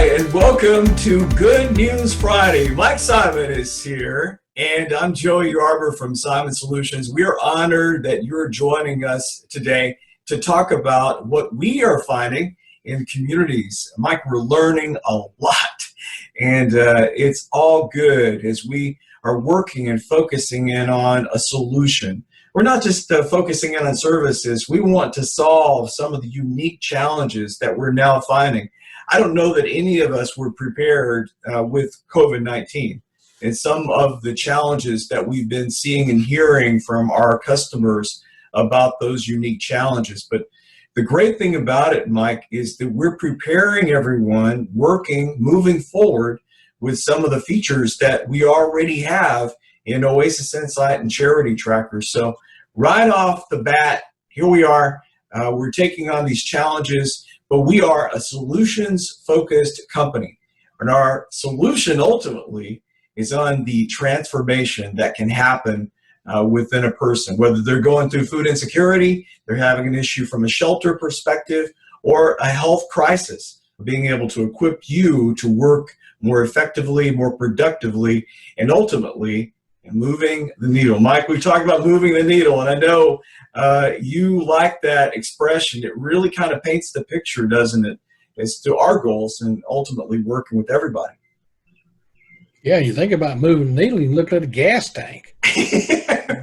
and welcome to Good News Friday. Mike Simon is here, and I'm Joey Yarber from Simon Solutions. We are honored that you're joining us today to talk about what we are finding in communities. Mike, we're learning a lot, and it's all good as we are working and focusing in on a solution. We're not just focusing in on services. We want to solve some of the unique challenges that we're now finding. I don't know that any of us were prepared with COVID-19 and some of the challenges that we've been seeing and hearing from our customers about those unique challenges. But the great thing about it, Mike, is that we're preparing everyone, moving forward with some of the features that we already have in Oasis Insight and CharityTracker. So right off the bat, here we are. We're taking on these challenges, but we are a solutions-focused company. And our solution ultimately is on the transformation that can happen within a person, whether they're going through food insecurity, they're having an issue from a shelter perspective, or a health crisis, being able to equip you to work more effectively, more productively, and ultimately moving the needle. Mike, we've talked about moving the needle, and I know you like that expression. It really kind of paints the picture, doesn't it, as to our goals and ultimately working with everybody. Yeah, you think about moving the needle, you look at a gas tank.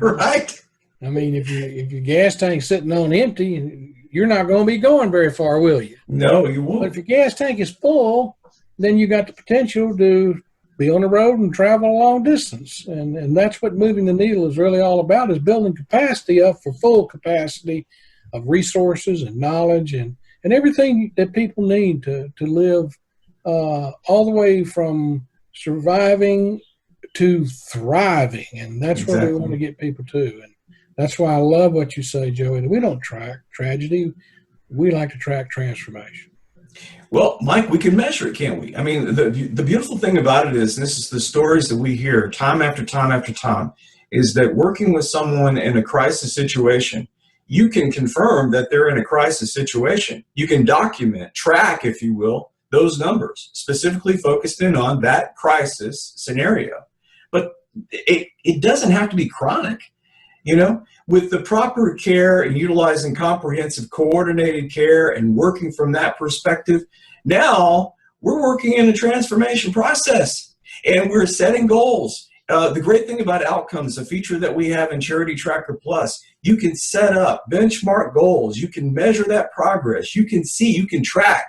Right. I mean, if your gas tank's sitting on empty, you're not going to be going very far, will you? No, you won't. But if your gas tank is full, then you got the potential to be on the road and travel a long distance. And that's what moving the needle is really all about, is building capacity up for full capacity of resources and knowledge and everything that people need to live all the way from surviving to thriving. And that's Exactly where we want to get people to. And that's why I love what you say, Joey. We don't track tragedy. We like to track transformation. Well, Mike, we can measure it, can't we? I mean, the beautiful thing about it is, and this is the stories that we hear time after time after time, is that working with someone in a crisis situation, you can confirm that they're in a crisis situation. You can document, track, if you will, those numbers, specifically focused in on that crisis scenario. But it doesn't have to be chronic. You know, with the proper care and utilizing comprehensive coordinated care and working from that perspective, now we're working in a transformation process and we're setting goals. The great thing about outcomes, a feature that we have in CharityTracker Plus, you can set up benchmark goals. You can measure that progress. You can see, you can track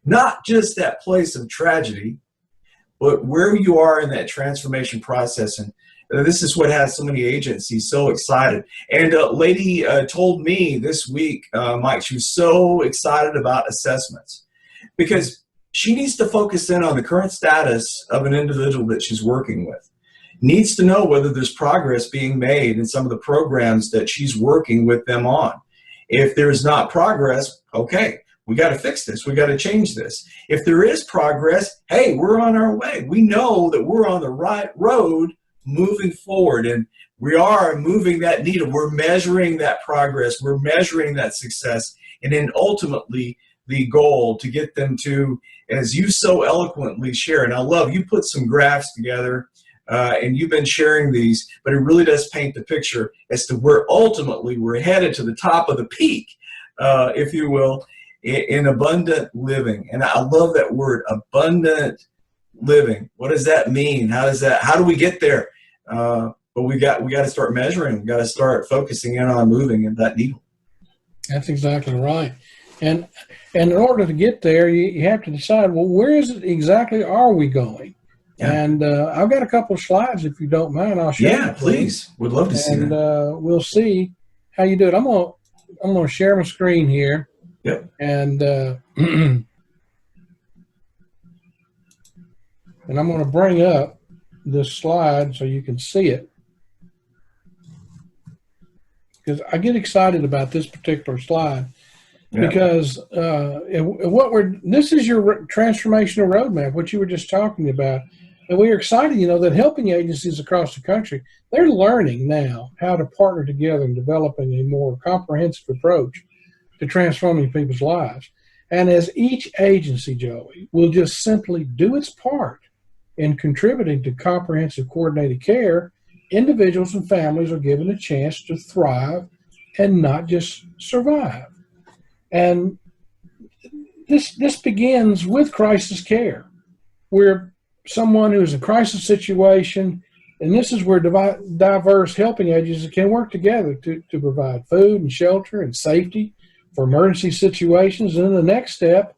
not just that place of tragedy, but where you are in that transformation process. And this is what has so many agencies so excited. And a lady told me this week, Mike, she was so excited about assessments because she needs to focus in on the current status of an individual that she's working with. Needs to know whether there's progress being made in some of the programs that she's working with them on. If there's not progress, okay, we got to fix this. We got to change this. If there is progress, hey, we're on our way. We know that we're on the right road moving forward, and we are moving that needle. We're measuring that progress. We're measuring that success, and then ultimately the goal to get them to, as you so eloquently share, and I love, you put some graphs together and you've been sharing these, but it really does paint the picture as to where ultimately we're headed to the top of the peak, if you will, in abundant living. And I love that word, abundant living. What does that mean? How do we get there? But we got to start measuring. We got to start focusing in on moving in that needle. That's exactly right. And in order to get there, you have to decide, well, where is it exactly are we going? Yeah. And I've got a couple of slides, if you don't mind. I'll share. Yeah, please. We'd love to see that. And we'll see how you do it. I'm gonna share my screen here. Yep. And and I'm going to bring up this slide so you can see it, because I get excited about this particular slide. Yeah. Because this is your transformational roadmap, what you were just talking about. And we are excited, that helping agencies across the country, they're learning now how to partner together and developing a more comprehensive approach to transforming people's lives. And as each agency, Joey, will just simply do its part in contributing to comprehensive coordinated care, individuals and families are given a chance to thrive and not just survive. And this begins with crisis care, where someone who is in a crisis situation, and this is where diverse helping agencies can work together to provide food and shelter and safety for emergency situations. And then the next step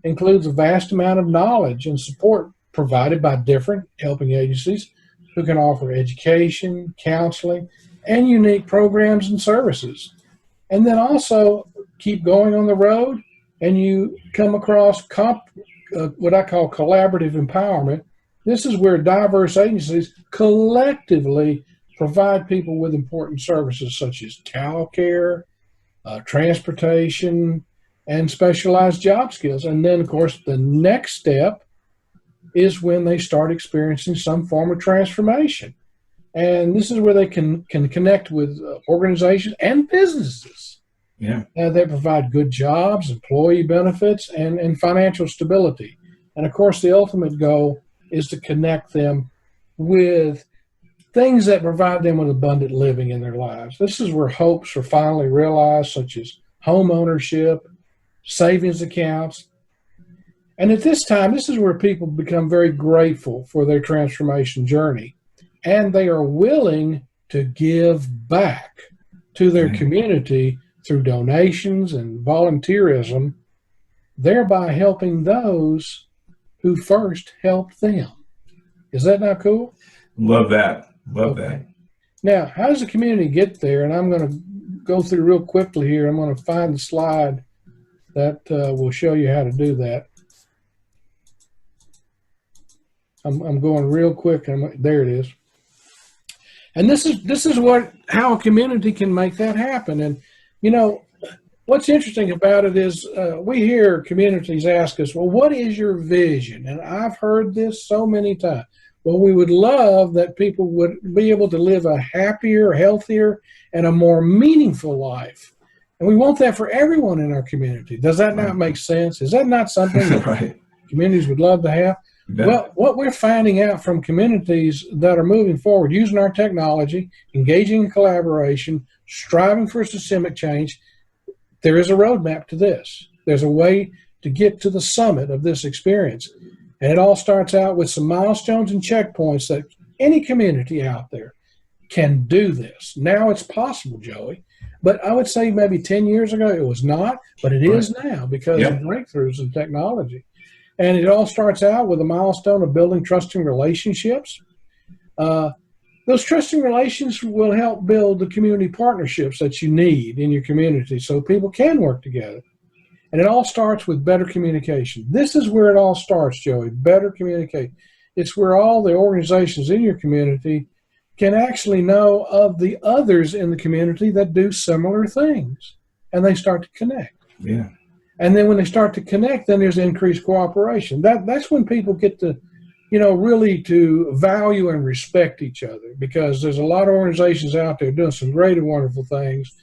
includes a vast amount of knowledge and support provided by different helping agencies who can offer education, counseling, and unique programs and services. And then also keep going on the road, and you come across what I call collaborative empowerment. This is where diverse agencies collectively provide people with important services such as childcare, transportation, and specialized job skills. And then, of course, the next step is when they start experiencing some form of transformation. And this is where they can connect with organizations and businesses that provide good jobs, employee benefits, and financial stability. And, of course, the ultimate goal is to connect them with things that provide them with abundant living in their lives. This is where hopes are finally realized, such as home ownership, savings accounts. And at this time, this is where people become very grateful for their transformation journey. And they are willing to give back to their community through donations and volunteerism, thereby helping those who first helped them. Is that not cool? Love that. Love that. Now, how does the community get there? And I'm going to go through real quickly here. I'm going to find the slide that will show you how to do that. I'm going real quick. There it is. And this is how a community can make that happen. And you know what's interesting about it is we hear communities ask us, "Well, what is your vision?" And I've heard this so many times. Well, we would love that people would be able to live a happier, healthier, and a more meaningful life. And we want that for everyone in our community. Does that not make sense? Is that not something that communities would love to have? Yeah. Well, what we're finding out from communities that are moving forward, using our technology, engaging in collaboration, striving for systemic change, there is a roadmap to this. There's a way to get to the summit of this experience. And it all starts out with some milestones and checkpoints that any community out there can do this. Now it's possible, Joey. But I would say maybe 10 years ago it was not, but it is now because of breakthroughs in technology. And it all starts out with a milestone of building trusting relationships. Those trusting relations will help build the community partnerships that you need in your community so people can work together. And it all starts with better communication. This is where it all starts, Joey, better communicate. It's where all the organizations in your community can actually know of the others in the community that do similar things, and they start to connect. Yeah. And then when they start to connect, then there's increased cooperation. That's when people get to, really to value and respect each other, because there's a lot of organizations out there doing some great and wonderful things.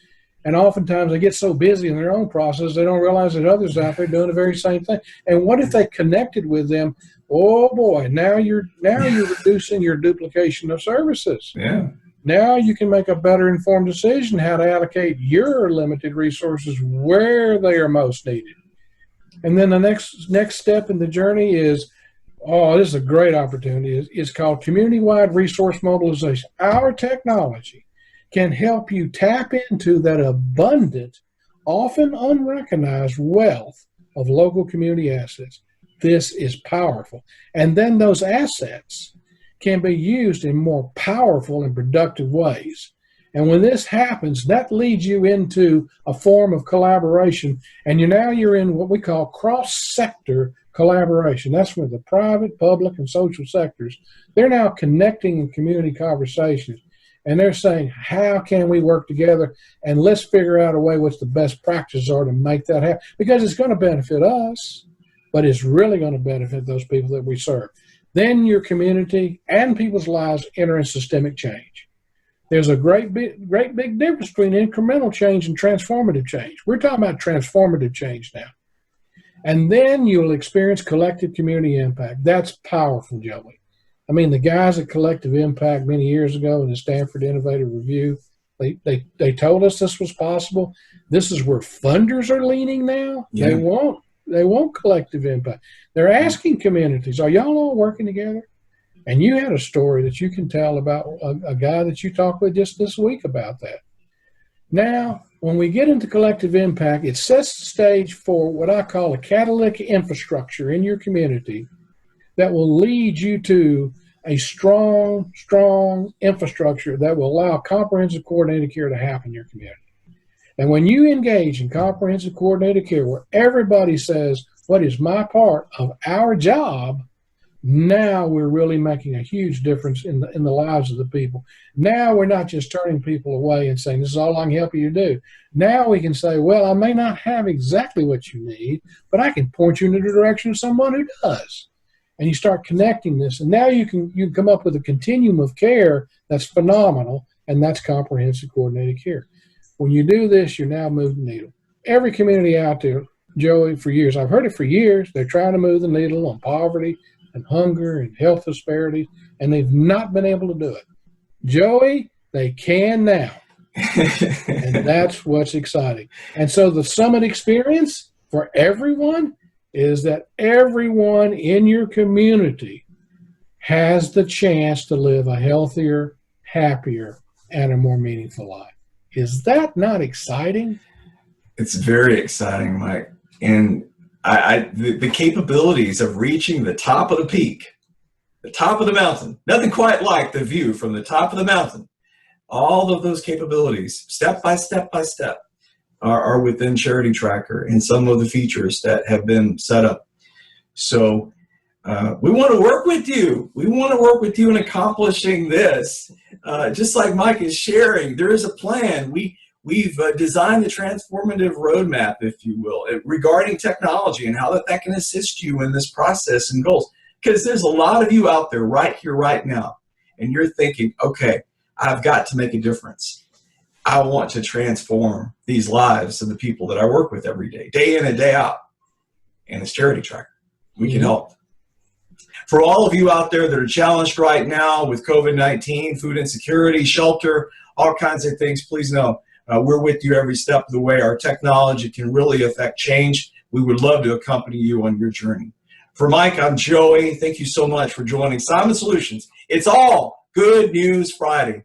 And oftentimes they get so busy in their own process, they don't realize that others out there doing the very same thing. And what if they connected with them? Oh boy, now you're reducing your duplication of services. Yeah. Now you can make a better informed decision how to allocate your limited resources where they are most needed. And then the next step in the journey is, this is a great opportunity. It's called community-wide resource mobilization. Our technology can help you tap into that abundant, often unrecognized wealth of local community assets. This is powerful. And then those assets can be used in more powerful and productive ways. And when this happens, that leads you into a form of collaboration. And you're in what we call cross-sector collaboration. That's where the private, public, and social sectors, they're now connecting in community conversations. And they're saying, how can we work together? And let's figure out a way what the best practices are to make that happen. Because it's going to benefit us, but it's really going to benefit those people that we serve. Then your community and people's lives enter in systemic change. There's a great big difference between incremental change and transformative change. We're talking about transformative change now. And then you'll experience collective community impact. That's powerful, Joey. I mean, the guys at Collective Impact many years ago in the Stanford Innovative Review, they told us this was possible. This is where funders are leaning now. Yeah. They want collective impact. They're asking communities, are y'all all working together? And you had a story that you can tell about a guy that you talked with just this week about that. Now, when we get into collective impact, it sets the stage for what I call a catalytic infrastructure in your community that will lead you to a strong infrastructure that will allow comprehensive coordinated care to happen in your community. And when you engage in comprehensive coordinated care where everybody says, what is my part of our job? Now we're really making a huge difference in the lives of the people. Now we're not just turning people away and saying, this is all I can help you to do. Now we can say, well, I may not have exactly what you need, but I can point you in the direction of someone who does. And you start connecting this. And now you can come up with a continuum of care that's phenomenal, and that's comprehensive coordinated care. When you do this, you're now moving the needle. Every community out there, Joey, for years, I've heard it for years, they're trying to move the needle on poverty and hunger and health disparities, and they've not been able to do it. Joey, they can now. And that's what's exciting. And so the summit experience for everyone is that everyone in your community has the chance to live a healthier, happier, and a more meaningful life. Is that not exciting? It's very exciting, Mike. And the capabilities of reaching the top of the peak, the top of the mountain, nothing quite like the view from the top of the mountain. All of those capabilities, step by step by step, are within CharityTracker and some of the features that have been set up. So we want to work with you. We want to work with you in accomplishing this. Just like Mike is sharing, there is a plan. We've designed the transformative roadmap, if you will, regarding technology and how that can assist you in this process and goals. Because there's a lot of you out there right here, right now, and you're thinking, okay, I've got to make a difference. I want to transform these lives of the people that I work with every day in and day out. And it's CharityTracker. We can help. For all of you out there that are challenged right now with COVID-19, food insecurity, shelter, all kinds of things, please know we're with you every step of the way. Our technology can really affect change. We would love to accompany you on your journey. For Mike, I'm Joey. Thank you so much for joining Simon Solutions. It's all Good News Friday.